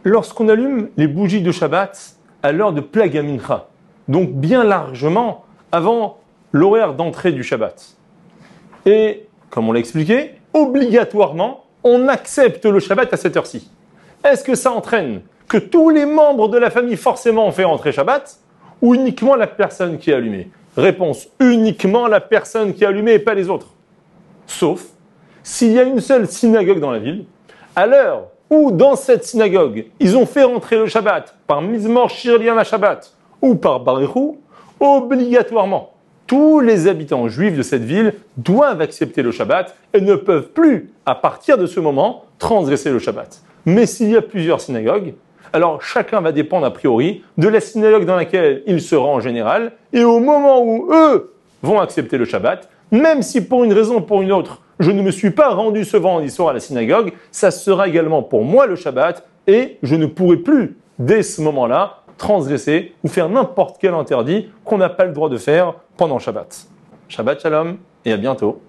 lorsqu'on allume les bougies de Shabbat à l'heure de Plag HaMincha, donc bien largement avant l'horaire d'entrée du Shabbat. Et, comme on l'a expliqué, obligatoirement, on accepte le Shabbat à cette heure-ci. Est-ce que ça entraîne que tous les membres de la famille forcément ont fait entrer Shabbat ou uniquement la personne qui est allumée? Réponse, uniquement la personne qui est allumée et pas les autres. Sauf s'il y a une seule synagogue dans la ville, à l'heure où dans cette synagogue, ils ont fait entrer le Shabbat par Mizmor Shir L'Yam HaShabbat ou par Barichou, obligatoirement, tous les habitants juifs de cette ville doivent accepter le Shabbat et ne peuvent plus, à partir de ce moment, transgresser le Shabbat. Mais s'il y a plusieurs synagogues, alors chacun va dépendre a priori de la synagogue dans laquelle il se rend en général, et au moment où eux vont accepter le Shabbat, même si pour une raison ou pour une autre, je ne me suis pas rendu ce vendredi soir à la synagogue, ça sera également pour moi le Shabbat, et je ne pourrai plus, dès ce moment-là, transgresser ou faire n'importe quel interdit qu'on n'a pas le droit de faire pendant Shabbat. Shabbat Shalom, et à bientôt.